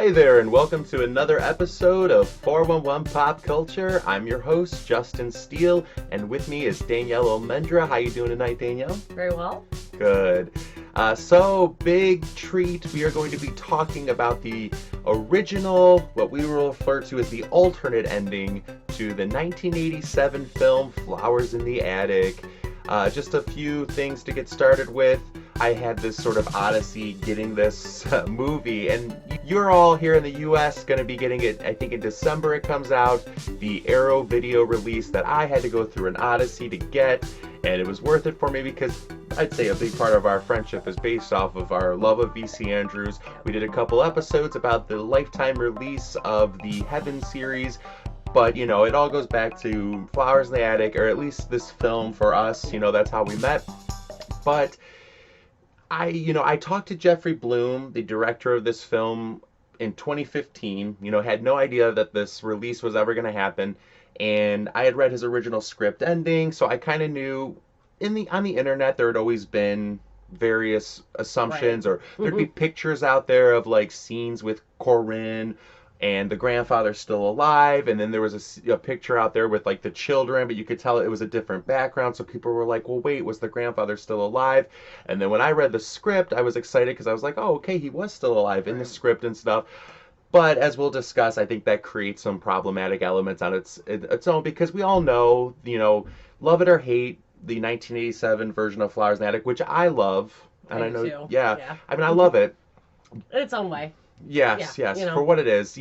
Hi there, and welcome to another episode of 411 Pop Culture. I'm your host, Justin Steele, and with me is Danielle Almendra. How you doing tonight, Danielle? Very well. Good. So, big treat. We are going to be talking about the original, what we will refer to as the alternate ending to the 1987 film Flowers in the Attic. Just a few things to get started with. I had this sort of odyssey getting this movie, and you're all here in the US going to be getting it, I think in December it comes out, the Arrow video release that I had to go through an odyssey to get, and it was worth it for me because I'd say a big part of our friendship is based off of our love of V.C. Andrews. We did a couple episodes about the lifetime release of the Heaven series, but, you know, it all goes back to Flowers in the Attic, or at least this film for us, you know, that's how we met. But I talked to Jeffrey Bloom, the director of this film, in 2015, had no idea that this release was ever going to happen, and I had read his original script ending, so I kind of knew on the internet there had always been various assumptions, Right. or there'd be pictures out there of like scenes with Corinne and the grandfather's still alive, and then there was a picture out there with like the children, but you could tell it was a different background, so people were like, well, wait, was the grandfather still alive? And then when I read the script, I was excited because I was like, oh, okay, he was still alive in the script and stuff. But as we'll discuss, I think that creates some problematic elements on its own, because we all know, love it or hate the 1987 version of Flowers in the Attic, which I love, and I know, too. yeah, I mean, I love it. In its own way. Yes, Yeah, for what it is.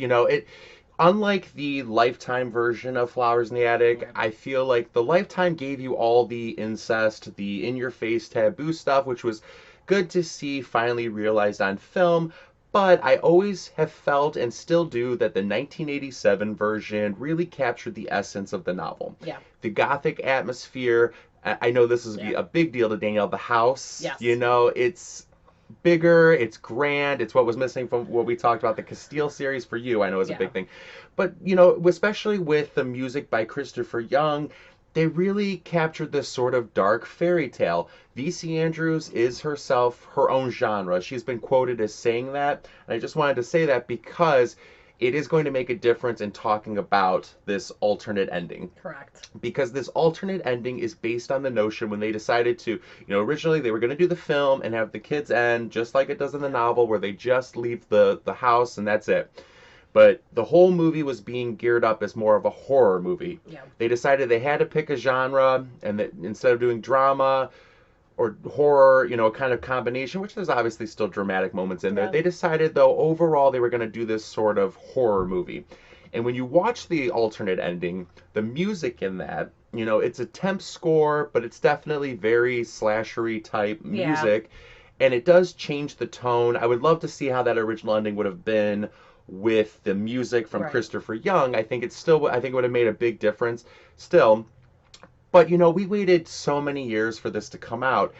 Unlike the Lifetime version of Flowers in the Attic, I feel like the Lifetime gave you all the incest, the in-your-face taboo stuff, which was good to see finally realized on film. But I always have felt, and still do, that the 1987 version really captured the essence of the novel. Yeah. The gothic atmosphere. I know this is a big deal to Danielle. The house. Yes. It's bigger, it's grand, it's what was missing from what we talked about the Steele series for you, I know is a big thing. But, especially with the music by Christopher Young, they really captured this sort of dark fairy tale. V.C. Andrews is herself her own genre. She's been quoted as saying that, and I just wanted to say that because it is going to make a difference in talking about this alternate ending. Correct. Because this alternate ending is based on the notion when they decided to, originally they were going to do the film and have the kids end just like it does in the novel, where they just leave the house and that's it. But the whole movie was being geared up as more of a horror movie. Yeah. They decided they had to pick a genre, and that instead of doing drama or horror, a kind of combination, which there's obviously still dramatic moments in there. They decided, though, overall they were going to do this sort of horror movie. And when you watch the alternate ending, the music in that, it's a temp score, but it's definitely very slashery type music. And it does change the tone. I would love to see how that original ending would have been with the music from Christopher Young. I think it would have made a big difference still. But, we waited so many years for this to come out.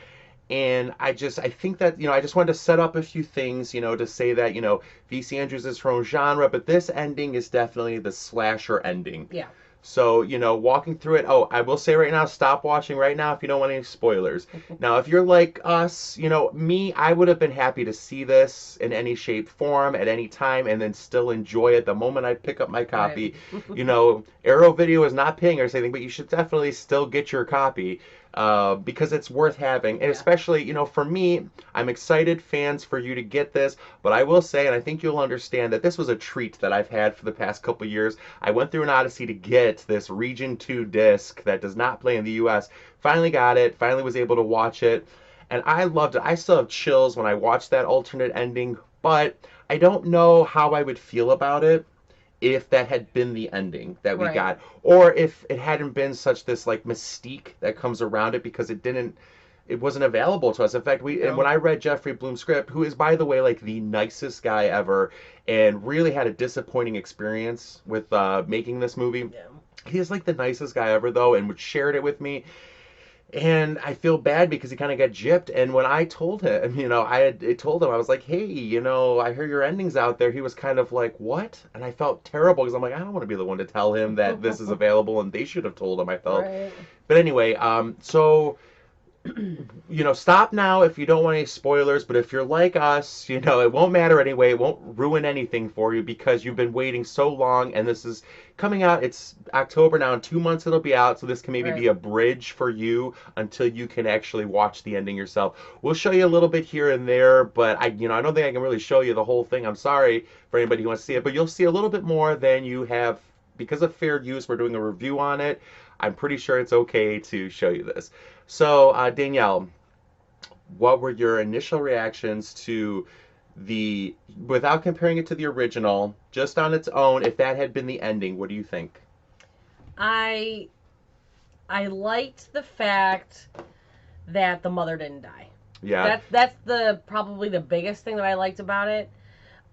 And I think that, I just wanted to set up a few things, to say that, V.C. Andrews is her own genre, but this ending is definitely the slasher ending. Yeah. So, walking through it, I will say right now, stop watching right now if you don't want any spoilers. Now, if you're like us, me, I would have been happy to see this in any shape, form, at any time, and then still enjoy it the moment I pick up my copy. Arrow Video is not paying us anything, but you should definitely still get your copy. Because it's worth having, and especially, for me, I'm excited, fans, for you to get this, but I will say, and I think you'll understand, that this was a treat that I've had for the past couple years. I went through an odyssey to get this Region 2 disc that does not play in the US, finally got it, finally was able to watch it, and I loved it. I still have chills when I watch that alternate ending, but I don't know how I would feel about it if that had been the ending that we got, or if it hadn't been such this like mystique that comes around it, because it wasn't available to us. In fact, and when I read Jeffrey Bloom's script, who is, by the way, like the nicest guy ever, and really had a disappointing experience with making this movie. He is like the nicest guy ever, though, and shared it with me. And I feel bad because he kind of got gypped. And when I told him, I was like, hey, I hear your ending's out there. He was kind of like, what? And I felt terrible because I'm like, I don't want to be the one to tell him that this is available, and they should have told him, I felt. But anyway, so Stop now if you don't want any spoilers, but if you're like us, it won't matter anyway. It won't ruin anything for you because you've been waiting so long, and this is coming out. It's October now. In 2 months it'll be out, so this can maybe Right. be a bridge for you until you can actually watch the ending yourself. We'll show you a little bit here and there, but I don't think I can really show you the whole thing. I'm sorry for anybody who wants to see it, but you'll see a little bit more than you have because of fair use. We're doing a review on it. I'm pretty sure it's okay to show you this. So, Danielle, what were your initial reactions to without comparing it to the original, just on its own, if that had been the ending, what do you think? I I liked the fact that the mother didn't die. Yeah. That's probably the biggest thing that I liked about it.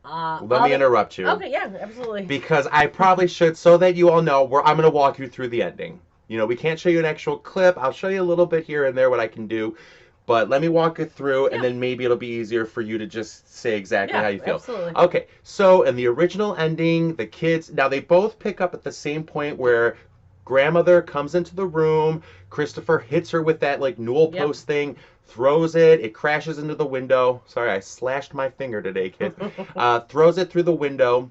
Let me interrupt you. Okay, yeah, absolutely. Because I probably should, so that you all know, I'm going to walk you through the ending. We can't show you an actual clip. I'll show you a little bit here and there what I can do. But let me walk it through, and then maybe it'll be easier for you to just say exactly how you feel. Absolutely. Okay, so in the original ending, the kids, now they both pick up at the same point where grandmother comes into the room, Christopher hits her with that like newel post thing, throws it crashes into the window. Sorry, I slashed my finger today, kid. Throws it through the window,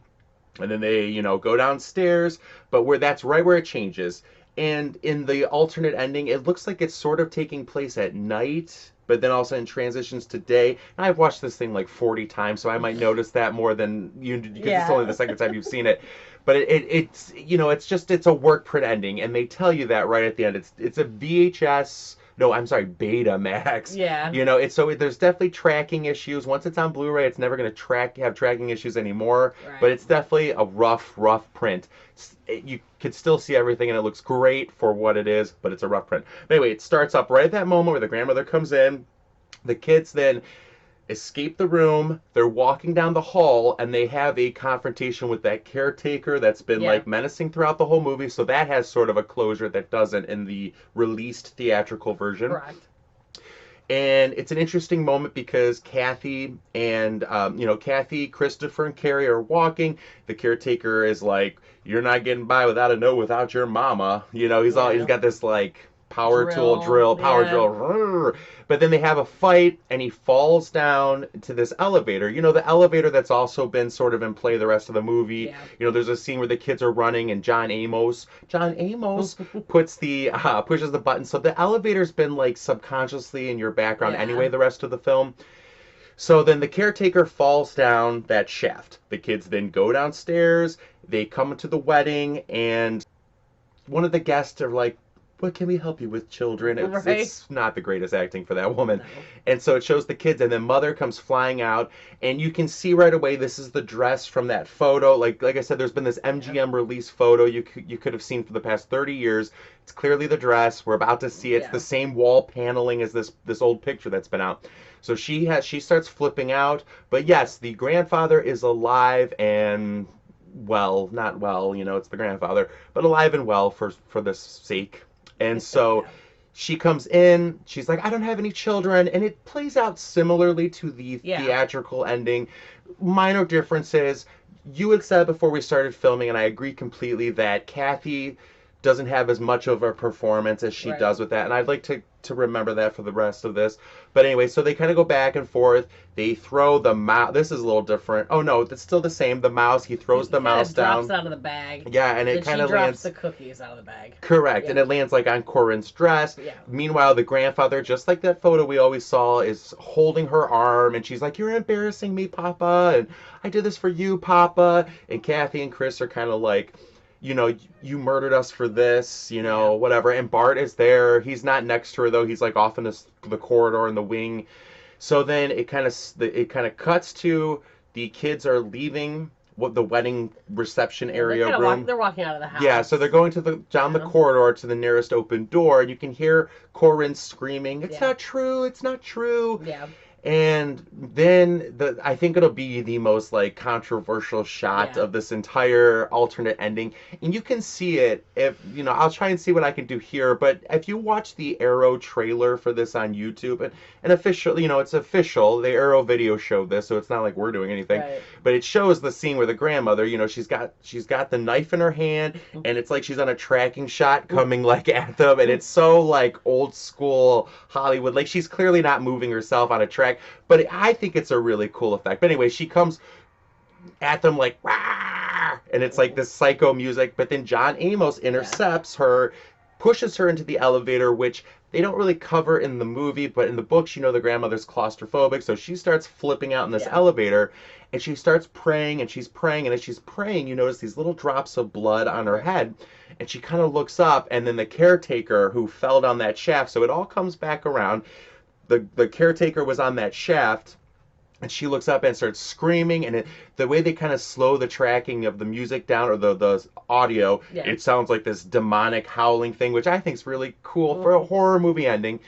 and then they, go downstairs, but that's right where it changes. And in the alternate ending, it looks like it's sort of taking place at night, but then also in transitions to day. And I've watched this thing like 40 times, so I might notice that more than you, because it's only the second time you've seen it. But it's it's a work print ending, and they tell you that right at the end. It's a VHS. No, I'm sorry, Betamax. Yeah. There's definitely tracking issues. Once it's on Blu-ray, it's never going to have tracking issues anymore. Right. But it's definitely a rough print. You could still see everything, and it looks great for what it is, but it's a rough print. But anyway, it starts up right at that moment where the grandmother comes in. The kids then escape the room. They're walking down the hall, and they have a confrontation with that caretaker that's been like menacing throughout the whole movie. So that has sort of a closure that doesn't in the released theatrical version. Correct. And it's an interesting moment because Kathy and Kathy, Christopher, and Carrie are walking. The caretaker is like, "You're not getting by without a note without your mama." He's got this like power drill. But then they have a fight, and he falls down to this elevator. The elevator that's also been sort of in play the rest of the movie. Yeah. There's a scene where the kids are running, and John Amos pushes the button. So the elevator's been like subconsciously in your background anyway the rest of the film. So then the caretaker falls down that shaft. The kids then go downstairs. They come to the wedding, and one of the guests are like, "What can we help you with, children?" It's not the greatest acting for that woman. No. And so it shows the kids, and then mother comes flying out, and you can see right away this is the dress from that photo. Like I said, there's been this MGM release photo you could have seen for the past 30 years. It's clearly the dress. We're about to see it's the same wall paneling as this old picture that's been out. So she starts flipping out, but yes, the grandfather is alive and not well, it's the grandfather, but alive and well for this sake. And so she comes in, she's like, "I don't have any children," and it plays out similarly to the theatrical ending. Minor differences. You had said before we started filming, and I agree completely, that Kathy doesn't have as much of a performance as she does with that, and I'd like to remember that for the rest of this. But anyway, so they kind of go back and forth. They throw the mouse. This is a little different. Oh no, it's still the same. The mouse. He throws the mouse down. Drops out of the bag. Yeah, and it kind of lands. She drops the cookies out of the bag. Correct, and it lands like on Corinne's dress. Yeah. Meanwhile, the grandfather, just like that photo we always saw, is holding her arm, and she's like, "You're embarrassing me, Papa," and "I did this for you, Papa." And Kathy and Chris are kind of like, "You murdered us for this," whatever. And Bart is there. He's not next to her though. He's like off in the corridor in the wing. So then it kind of cuts to the kids are leaving the wedding reception area room. They're walking out of the house. Yeah, so they're going down the corridor to the nearest open door, and you can hear Corinne screaming, "It's not true! It's not true!" Yeah. And then I think it'll be the most like controversial shot Yeah. of this entire alternate ending. And you can see it if, I'll try and see what I can do here, but if you watch the Arrow trailer for this on YouTube, and official, it's official, the Arrow video showed this, so it's not like we're doing anything. Right. But it shows the scene where the grandmother, she's got the knife in her hand, and it's like she's on a tracking shot coming like at them, and it's so like old school Hollywood. Like she's clearly not moving herself on a track, but I think it's a really cool effect. But anyway, she comes at them like, Wah! And it's like this psycho music, but then John Amos intercepts her, pushes her into the elevator, which they don't really cover in the movie, but in the books, the grandmother's claustrophobic, so she starts flipping out in this elevator, and she starts praying, and she's praying, and as she's praying, you notice these little drops of blood on her head, and she kind of looks up, and then the caretaker who fell down that shaft, so it all comes back around. The caretaker was on that shaft, and she looks up and starts screaming, and the way they kind of slow the tracking of the music down, or the audio, it sounds like this demonic howling thing, which I think is really cool for a horror movie ending.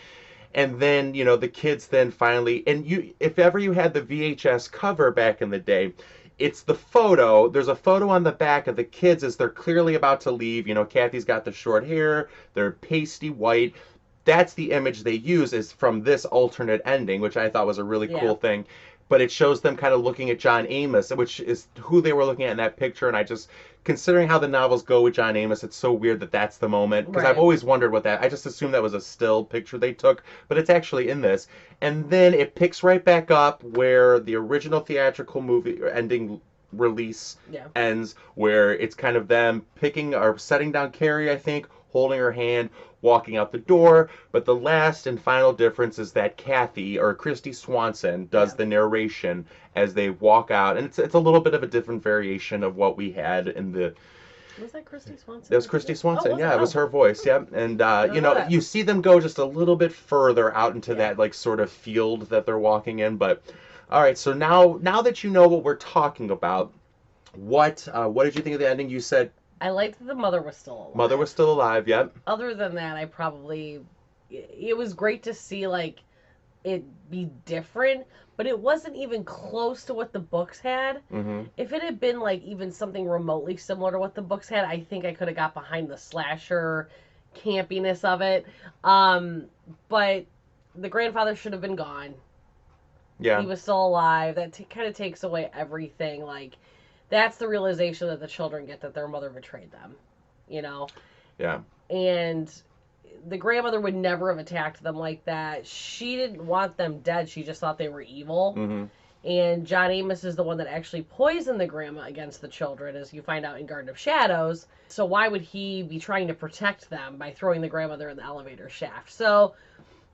And then, the kids then finally, and if ever you had the VHS cover back in the day, it's the photo. There's a photo on the back of the kids as they're clearly about to leave. Kathy's got the short hair, they're pasty white. That's the image they use, is from this alternate ending, which I thought was a really cool thing. But it shows them kind of looking at John Amos, which is who they were looking at in that picture. And I just, considering how the novels go with John Amos, it's so weird that that's the moment. Because I've always wondered what I just assumed that was a still picture they took, but it's actually in this. And then it picks right back up where the original theatrical movie ending release ends, where it's kind of them picking or setting down Carrie, I think, holding her hand, walking out the door. But the last and final difference is that Kathy, or Kristy Swanson, does the narration as they walk out, and it's a little bit of a different variation of what we had in the. Was that Kristy Swanson? That was Kristy Swanson. It was her voice. Yeah, and you see them go just a little bit further out into that like sort of field that they're walking in. But all right, so now that you know what we're talking about, what did you think of the ending? You said. I liked that the mother was still alive. Mother was still alive, yep. Other than that, it was great to see, like, it be different, but it wasn't even close to what the books had. Mm-hmm. If it had been, like, even something remotely similar to what the books had, I think I could have got behind the slasher campiness of it. But the grandfather should have been gone. Yeah. He was still alive. That kind of takes away everything, like. That's the realization that the children get, that their mother betrayed them, Yeah. And the grandmother would never have attacked them like that. She didn't want them dead. She just thought they were evil. Mm-hmm. And John Amos is the one that actually poisoned the grandma against the children, as you find out in Garden of Shadows. So why would he be trying to protect them by throwing the grandmother in the elevator shaft? So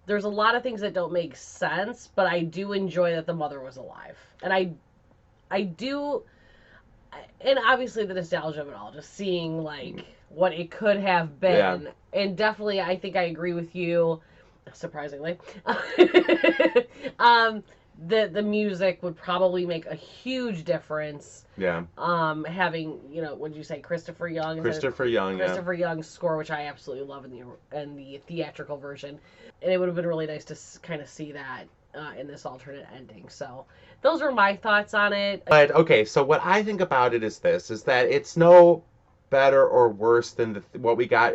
there's a lot of things that don't make sense, but I do enjoy that the mother was alive. And I do... And obviously the nostalgia of it all, just seeing, like, what it could have been. Yeah. And definitely, I think I agree with you, surprisingly. The music would probably make a huge difference. Yeah. Having, what did you say, Christopher Young? Christopher Young's score, which I absolutely love in the theatrical version. And it would have been really nice to kind of see that in this alternate ending. So those were my thoughts on it. But okay, so what I think about it is that it's no better or worse than what we got.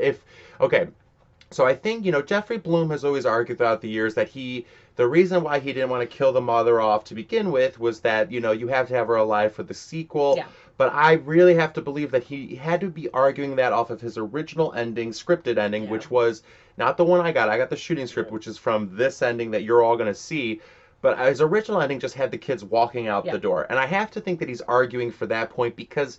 So I think, Jeffrey Bloom has always argued throughout the years that the reason why he didn't want to kill the mother off to begin with was that, you have to have her alive for the sequel. Yeah. But I really have to believe that he had to be arguing that off of his original ending, scripted ending, which was not the one I got. I got the shooting script, which is from this ending that you're all going to see. But his original ending just had the kids walking out the door. And I have to think that he's arguing for that point, because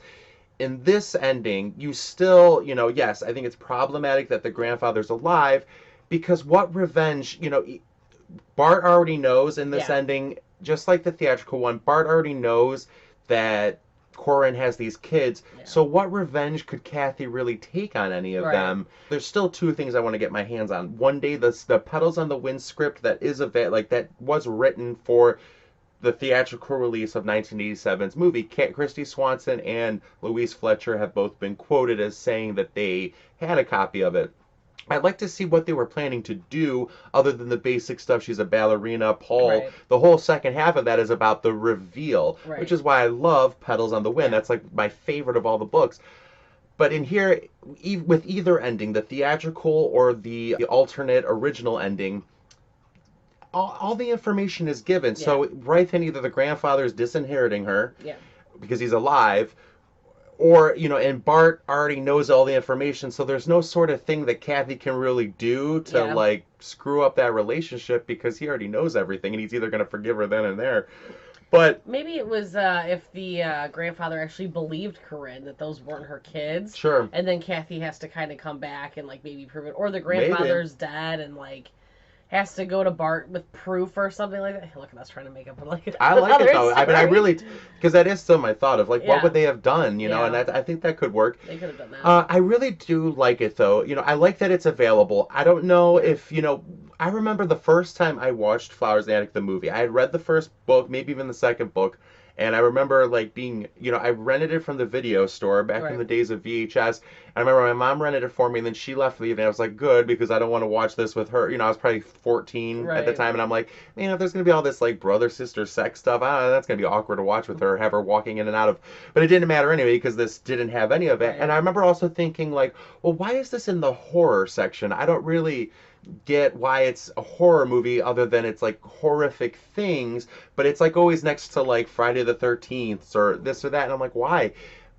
in this ending, you still, yes, I think it's problematic that the grandfather's alive, because what revenge, Bart already knows in this ending, just like the theatrical one, Bart already knows that Corin has these kids, so what revenge could Kathy really take on any of them? There's still two things I want to get my hands on. One day, the Petals on the Wind script that was written for the theatrical release of 1987's movie, Kristy Swanson and Louise Fletcher have both been quoted as saying that they had a copy of it. I'd like to see what they were planning to do other than the basic stuff. She's a ballerina, Paul. Right. The whole second half of that is about the reveal, Right. which is why I love Petals on the Wind. Yeah. That's like my favorite of all the books. But in here, with either ending, the theatrical or the alternate original ending, all the information is given. Yeah. So right then, either the grandfather is disinheriting her Yeah. because he's alive, or, you know, and Bart already knows all the information, so there's no sort of thing that Kathy can really do to, Yeah. like, screw up that relationship because he already knows everything, and he's either going to forgive her then and there. But maybe it was if the grandfather actually believed Corinne that those weren't her kids. Sure. And then Kathy has to kind of come back and, like, maybe prove it. Or the grandfather's dead and, like, has to go to Bart with proof or something like that. Hey, look at us trying to make up like I like it though. I mean, I story. really, because that is still my thought of like, what Yeah. would they have done, you know? Yeah. And I think that could work. They could have done that. I really do like it though. You know, I like that it's available. I don't know if, you know, I remember the first time I watched Flowers in the Attic, the movie. I had read the first book, maybe even the second book. And I remember like being, you know, I rented it from the video store back in Right. the days of VHS. I remember my mom rented it for me, and then she left for the evening. I was like, good, because I don't want to watch this with her. You know, I was probably 14 at the Right. time, and I'm like, man, if there's going to be all this like brother-sister sex stuff, that's going to be awkward to watch with her, have her walking in and out of. But it didn't matter anyway, because this didn't have any of it. Right. And I remember also thinking like, well, why is this in the horror section? I don't really get why it's a horror movie other than it's like horrific things, but it's like always next to like Friday the 13th or this or that, and I'm like, why?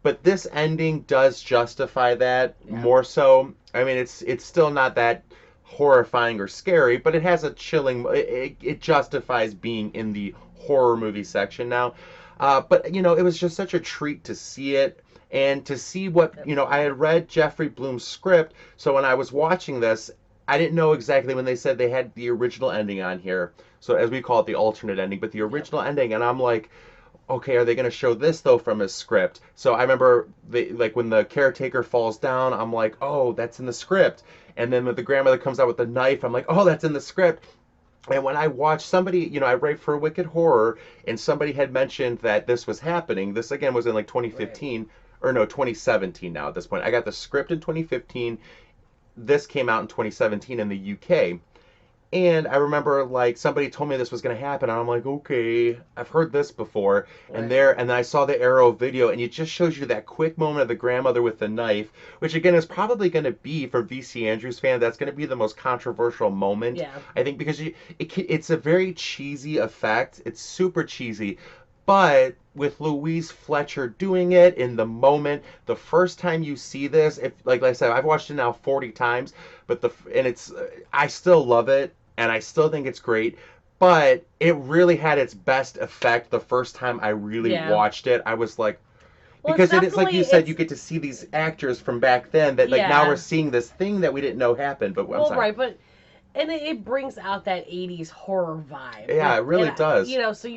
But this ending does justify that more so. I mean, it's still not that horrifying or scary, but it has a chilling, it justifies being in the horror movie section now. But you know, it was just such a treat to see it. And to see what, you know, I had read Jeffrey Bloom's script, so when I was watching this, I didn't know exactly when they said they had the original ending on here. So as we call it, the alternate ending, but the original ending, and I'm like, okay, are they going to show this though from his script? So I remember like when the caretaker falls down, I'm like, oh, that's in the script. And then when the grandmother comes out with the knife, I'm like, oh, that's in the script. And when I watched somebody, you know, I write for Wicked Horror, and somebody had mentioned that this was happening. This again was in like 2015, or no, 2017 now at this point. I got the script in 2015. This came out in 2017 in the UK. And I remember like somebody told me this was going to happen, and I'm like, okay, I've heard this before. And then I saw the Arrow video, and it just shows you that quick moment of the grandmother with the knife, which again is probably going to be, for VC Andrews fan, that's going to be the most controversial moment. Yeah. I think because it's a very cheesy effect. It's super cheesy. But with Louise Fletcher doing it in the moment, the first time you see this, if like I said, I've watched it now 40 times, but I still love it, and I still think it's great. But it really had its best effect the first time I really watched it. I was like, Well, because it's like you said, it's- you get to see these actors from back then that like now we're seeing this thing that we didn't know happened. But I'm Well, sorry. right, but and it brings out that 80s horror vibe. Yeah, it really does. You know, so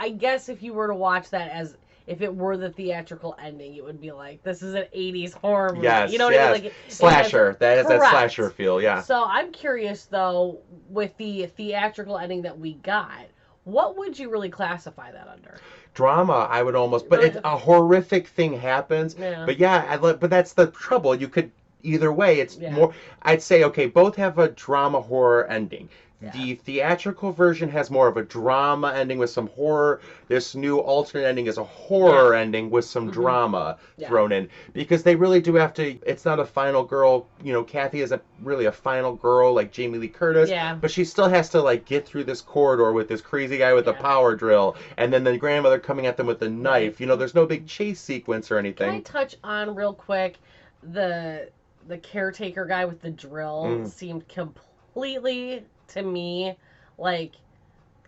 I guess if you were to watch that as if it were the theatrical ending, it would be like, this is an 80s horror movie. Yes, You know what yes. I mean? Like, Slasher. That has that Correct. slasher feel, yeah. So I'm curious, though, with the theatrical ending that we got, what would you really classify that under? Drama, I would almost, but a horrific thing happens. Yeah. But yeah, but that's the trouble. You could, either way, it's more, I'd say, okay, both have a drama horror ending. Yeah. The theatrical version has more of a drama ending with some horror. This new alternate ending is a horror ending with some drama thrown in. Because they really do have to, it's not a final girl, you know, Kathy isn't really a final girl like Jamie Lee Curtis. Yeah. But she still has to like get through this corridor with this crazy guy with a power drill. And then the grandmother coming at them with the knife. You know, there's no big chase sequence or anything. Can I touch on real quick the caretaker guy with the drill seemed completely, to me, like,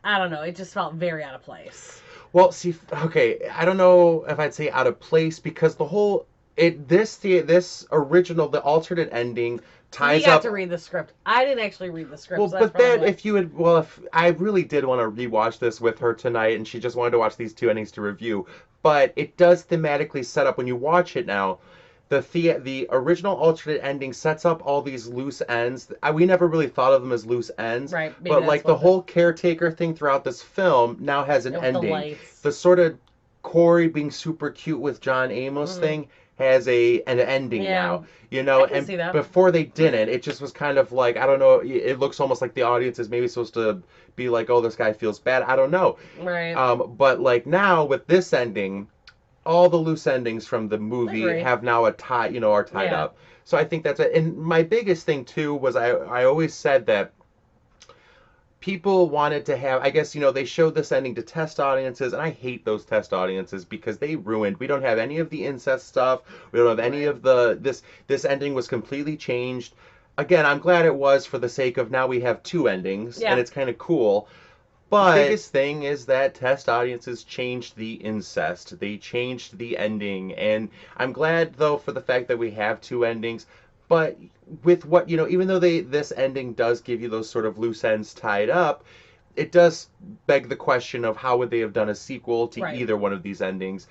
I don't know, it just felt very out of place. Well, see, okay, I don't know if I'd say out of place, because the whole this original, the alternate ending ties You got up. to read the script. I didn't actually read the script. Well, so but that's then probably if I really did want to rewatch this with her tonight, and she just wanted to watch these two endings to review, but it does thematically set up when you watch it now. The original alternate ending sets up all these loose ends. We never really thought of them as loose ends. Right. But like the whole caretaker thing throughout this film now has an with ending. the lights. The sort of Corey being super cute with John Amos thing has an ending now, you know, I can see that. before they didn't, it just was kind of like, I don't know, it looks almost like the audience is maybe supposed to be like, oh, this guy feels bad, I don't know. Right. But like now with this ending, all the loose endings from the movie have now are tied up. So I think that's it. And my biggest thing too was I always said that people wanted to have, I guess, they showed this ending to test audiences, and I hate those test audiences because they ruined. We don't have any of the incest stuff. We don't have any of this ending was completely changed. Again, I'm glad it was for the sake of now we have two endings, and it's kind of cool. But the biggest thing is that test audiences changed the incest. They changed the ending, and I'm glad though for the fact that we have two endings. But with what, even though this ending does give you those sort of loose ends tied up, it does beg the question of how would they have done a sequel to either one of these endings,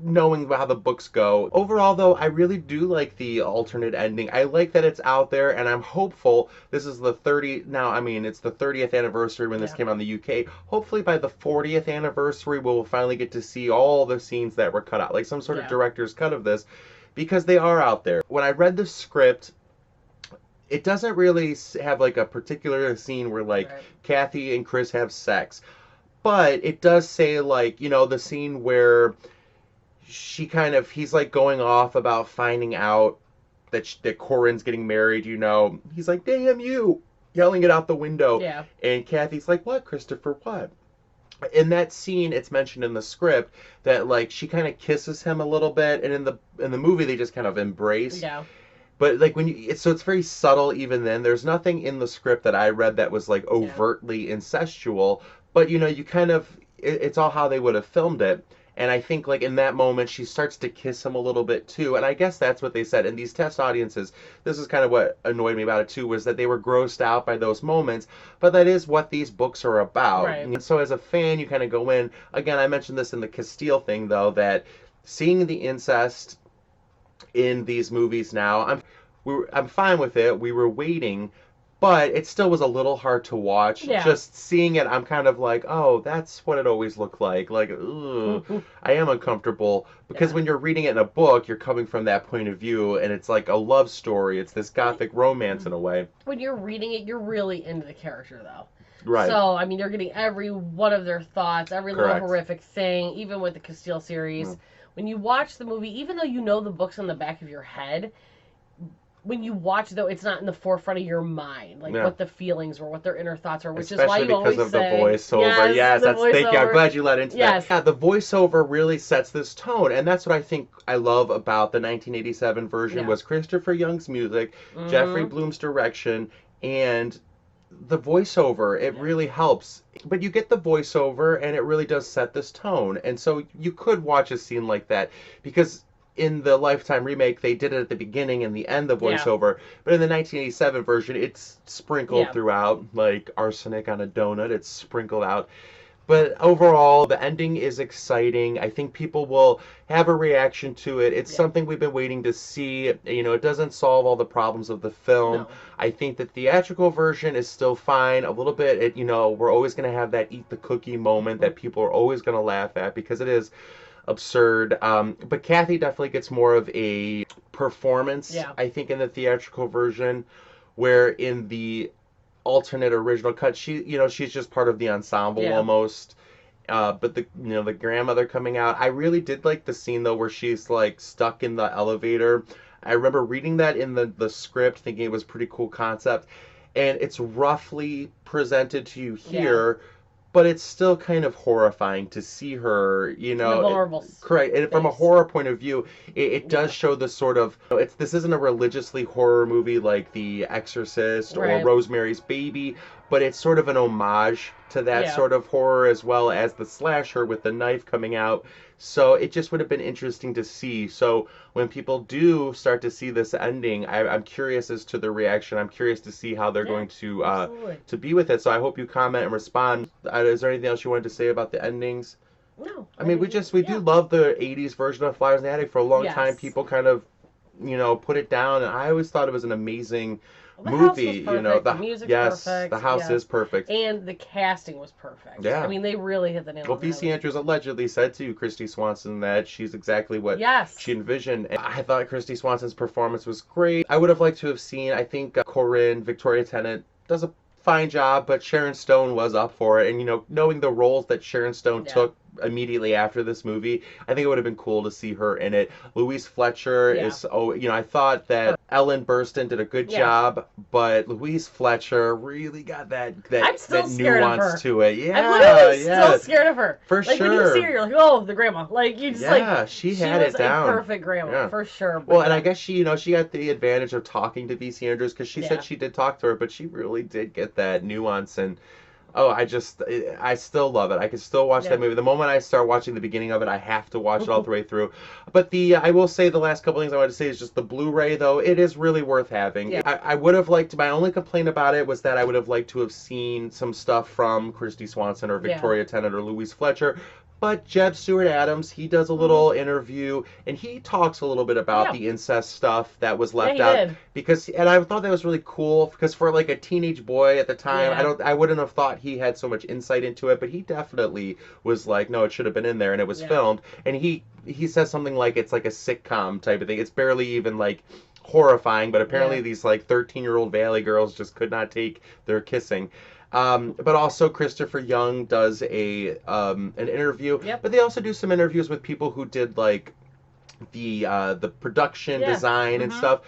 knowing how the books go. Overall, though, I really do like the alternate ending. I like that it's out there, and I'm hopeful. This is the 30th anniversary when this came out in the UK. Hopefully by the 40th anniversary, we'll finally get to see all the scenes that were cut out, like some sort of director's cut of this, because they are out there. When I read the script, it doesn't really have like a particular scene where like Kathy and Chris have sex, but it does say like, the scene where he's like going off about finding out that Corin's getting married, he's like, damn you, yelling it out the window. Yeah. And Kathy's like, what, Christopher, what? In that scene, it's mentioned in the script that like she kind of kisses him a little bit, and in the movie they just kind of embrace. Yeah. But like it's very subtle even then. There's nothing in the script that I read that was like overtly incestual, but you kind of it's all how they would have filmed it. And I think like in that moment she starts to kiss him a little bit too. And I guess that's what they said. And these test audiences, this is kind of what annoyed me about it too, was that they were grossed out by those moments. But that is what these books are about. Right. And so as a fan, you kind of go in. Again, I mentioned this in the Steele thing though, that seeing the incest in these movies now, I'm fine with it. We were waiting. But it still was a little hard to watch. Yeah. Just seeing it, I'm kind of like, oh, that's what it always looked like. Like, ugh, I am uncomfortable. Because when you're reading it in a book, you're coming from that point of view, and it's like a love story. It's this gothic romance in a way. When you're reading it, you're really into the character, though. Right. So, I mean, you're getting every one of their thoughts, every little horrific thing, even with the Castile series. When you watch the movie, even though you know the book's on the back of your head, when you watch, though, it's not in the forefront of your mind, like what the feelings were, what their inner thoughts are, which especially is why you always say... Especially because of the voiceover. Yes, thank you. I'm glad you led into that. Yeah, the voiceover really sets this tone, and that's what I think I love about the 1987 version was Christopher Young's music, Jeffrey Bloom's direction, and the voiceover. It really helps. But you get the voiceover, and it really does set this tone. And so you could watch a scene like that, because in the Lifetime remake, they did it at the beginning and the end, the voiceover. But in the 1987 version, it's sprinkled throughout, like arsenic on a donut. It's sprinkled out. But overall, the ending is exciting. I think people will have a reaction to it. It's something we've been waiting to see. It doesn't solve all the problems of the film. No. I think the theatrical version is still fine. A little bit, we're always going to have that eat the cookie moment that people are always going to laugh at because it is absurd. But Kathy definitely gets more of a performance, I think, in the theatrical version, where in the alternate original cut, she's just part of the ensemble almost. But the grandmother coming out, I really did like the scene though where she's like stuck in the elevator. I remember reading that in the script, thinking it was a pretty cool concept, and it's roughly presented to you here. But it's still kind of horrifying to see her, correct. And from a horror point of view, it does show the sort of, this isn't a religiously horror movie like The Exorcist or Rosemary's Baby, but it's sort of an homage to that sort of horror, as well as the slasher with the knife coming out. So it just would have been interesting to see. So when people do start to see this ending, I'm curious as to the reaction. I'm curious to see how they're going to be with it. So I hope you comment and respond. Is there anything else you wanted to say about the endings? No. I mean, we do love the 80s version of Flyers in the Attic. For a long time, people kind of put it down. And I always thought it was an amazing The movie. house was perfect. The music's perfect. The house is perfect. And the casting was perfect. Yeah. I mean, they really hit the nail on the head. V.C. Andrews allegedly said to Kristy Swanson that she's exactly what she envisioned. And I thought Kristy Swanson's performance was great. I would have liked to have seen, I think Corinne, Victoria Tennant, does a fine job, but Sharon Stone was up for it. And, knowing the roles that Sharon Stone took immediately after this movie, I think it would have been cool to see her in it. Louise Fletcher is, I thought that Ellen Burstyn did a good job, but Louise Fletcher really got that nuance to it. Yeah, I'm literally still scared of her. For sure. When you see her, you're like, oh, the grandma. Like, you just she had it down. She was a perfect grandma, for sure. Well, and I guess she got the advantage of talking to V.C. Andrews, because she said she did talk to her, but she really did get that nuance. And I still love it. I can still watch that movie. The moment I start watching the beginning of it, I have to watch it all the way through. But I will say the last couple things I wanted to say is just the Blu-ray, though. It is really worth having. Yeah. I would have liked, my only complaint about it was that I would have liked to have seen some stuff from Kristy Swanson or Victoria Tennant or Louise Fletcher. But Jeb Stuart-Adams, he does a little interview, and he talks a little bit about the incest stuff that was left out. And I thought that was really cool, because for like a teenage boy at the time, I wouldn't have thought he had so much insight into it, but he definitely was like, no, it should have been in there, and it was filmed. And he says something like it's like a sitcom type of thing. It's barely even like horrifying, but apparently these like 13-year-old Valley girls just could not take their kissing. But also Christopher Young does an interview. But they also do some interviews with people who did like the production design and stuff.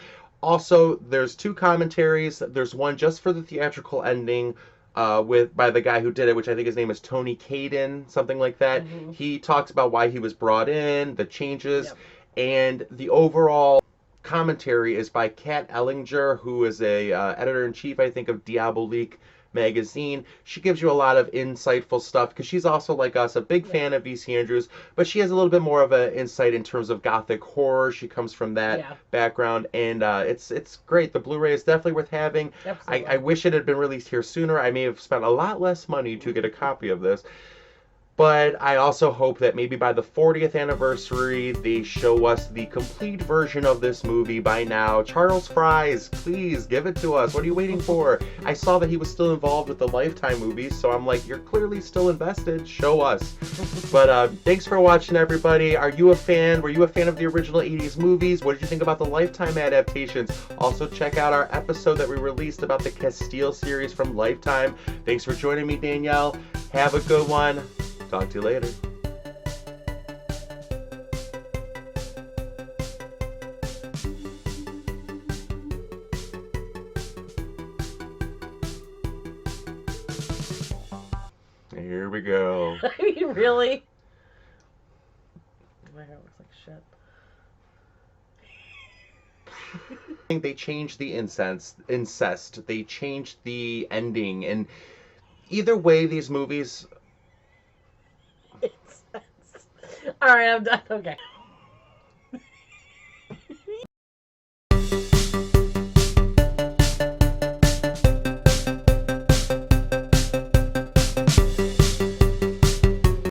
Also, there's 2 commentaries. There's one just for the theatrical ending by the guy who did it, which I think his name is Tony Caden, something like that. He talks about why he was brought in, the changes, and the overall commentary is by Kat Ellinger, who is a editor-in-chief, I think, of Diabolique magazine. She gives you a lot of insightful stuff, because she's also, like us, a big fan of V.C. Andrews, but she has a little bit more of an insight in terms of gothic horror. She comes from that background, and it's great. The Blu-ray is definitely worth having. I wish it had been released here sooner. I may have spent a lot less money to get a copy of this. But I also hope that maybe by the 40th anniversary, they show us the complete version of this movie by now. Charles Fries, please give it to us. What are you waiting for? I saw that he was still involved with the Lifetime movies, so I'm like, you're clearly still invested. Show us. But thanks for watching, everybody. Are you a fan? Were you a fan of the original 80s movies? What did you think about the Lifetime adaptations? Also, check out our episode that we released about the Castile series from Lifetime. Thanks for joining me, Danielle. Have a good one. Talk to you later. Here we go. I mean, really? Oh my God, it looks like shit. I think they changed the incest. They changed the ending. And either way, these movies... All right, I'm done. Okay.